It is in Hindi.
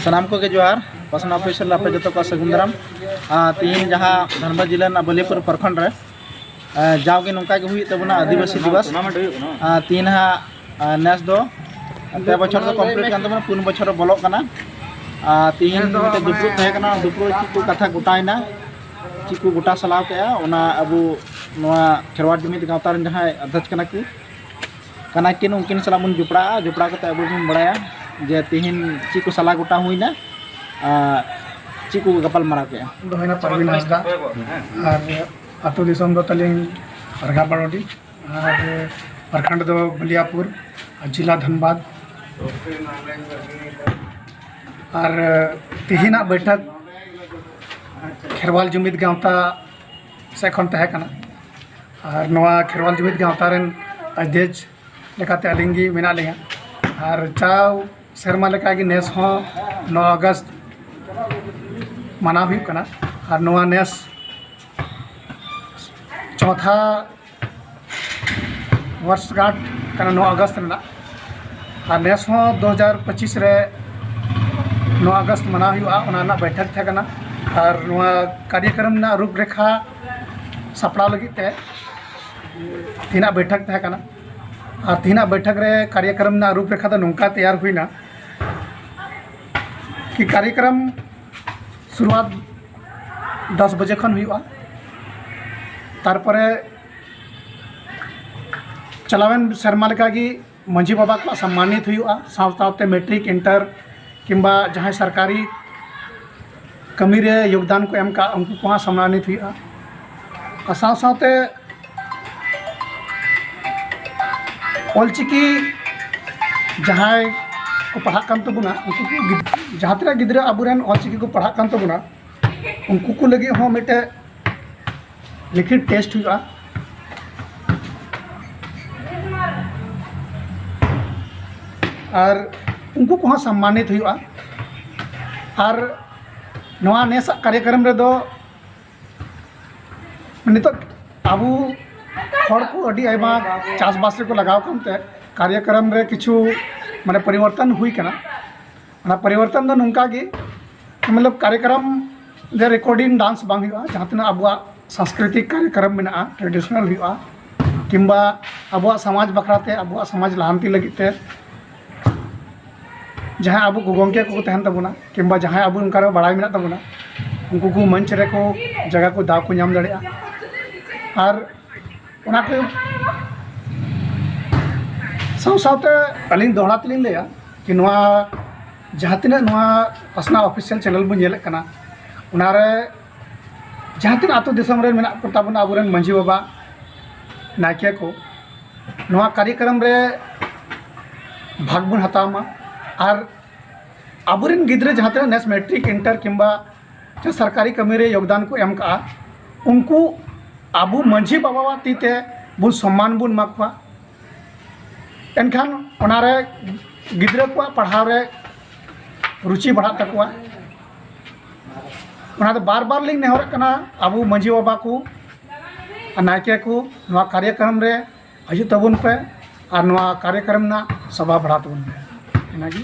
सनाम को के जोहार पासना ऑफिशियल आपे जो को सगुन दाराम तीन जहाँ धनबाद जिला बलियापुर प्रखंड रे जाओगे नौका के हुई तबना आदिवासी दिवस तीन नेस दो पे बछर तो कंप्लीट कान तबना 4 बछर बोलो कना तीन दुपुर तहकना दुपुर चिकू कथा गोटाइना चिकू गोटा सलाव के अबू खेरवाड़ जुमिद गाँवता जहाँ अध्यक्ष कना किन उनकिन सला बन जुपड़ा जुपड़ा करते अब बन बड़ाया जे तीन चिकू सला गोटा हुईना चिकू गपल मारा के दोहिना परवीन हांसदा और अतु दिसम दो तलिंग परगा बड़ोडी और प्रखंड दो बलियापुर जिला धनबाद और तिहिना बैठक खेरवाल जुमिद गाँवता से खन तहे कना और नवा खेरवाल जुमिद गाँवता रेन अध्यक्ष लेकाते अलिंगी मेना लिया और चाव सेरमा लेका की नेस हो 9 अगस्त मना हुई कना और नवा नेस चौथा वर्षगांठ कना 9 अगस्त रेना और नेस हो 2025 रे 9 अगस्त मना हुआ बैठक थे कना और नवा कार्यक्रम ना रूपरेखा सपड़ा लगी ते तीना बैठक थे कना और तीना बैठक रे कार्यक्रम ना रूपरेखा तो नौका तैयार हुई ना कि कार्यक्रम शुरुआत 10 बजे खन हुआ तारपरे चलावेन शर्मा लेका की मंझी बाबा को सम्मानित हुआ साथ मैट्रिक इंटर किंबा जहाँ सरकारी कमी रे योगदान को एम का उनको को सम्मानित हुआ और साथ ऑलचिकी जहाँ को पढ़ा कान तबुना उनको को जहाँ तक गिद्रा अबुरेन ऑलचिकी को पढ़ा कान तबुना उनको को लगे हो मिटे लिखित टेस्ट हुआ और उनको को सम्मानित हुआ और नवा नेस कार्यक्रम रे दो नितो आबू हर को अड़ी आयमा चासबास रे को लगाव कानते कार्यक्रम रे किछु माने परिवर्तन हुई कना ना परिवर्तन दो नुंका की मतलब कार्यक्रम दे रिकॉर्डिंग डांस बांग हुआ जहाँ तना अबुआ सांस्कृतिक कार्यक्रम में ट्रेडिशनल हुआ किंबा अबुआ समाज बखराते अबुआ समाज लाहांती लगिते जहाँ अब गोगोंके को तहन तबुना किंबा जहाँ अब उनका बड़ाई मेना तबुना उनको को मंच रे को जगह को दाव को नाम दड़िया और उना के साथ अलिंग दोहरा तलिंग लेया कि नवा जहाँ तिना नवा पासना ऑफिशियल चैनल बन जेले कना उनारे जहाँ तिना आतो दिसम रे मेना को ताबुना अबुरेन मंझी बाबा नायके को नवा कार्यक्रम रे भाग बन हतामा और अबुरेन गिद्रे जहाँ तिना नेस मैट्रिक इंटर किंबा सरकारी कमी रे योगदान को एम का उनको आबू मंझी बाबा तीते बुन सम्मान बुन माकवा एनखान उनारे गिद्रे को पढ़ाव रे रुचि बढ़ा तकवा उना बार बार लिंग नेहर कना आबू मंझी बाबा को नायके को नवा कार्यक्रम रे हजू तबुन पे और नवा कार्यक्रम ना सभा बढ़ा तबुन पे इनागी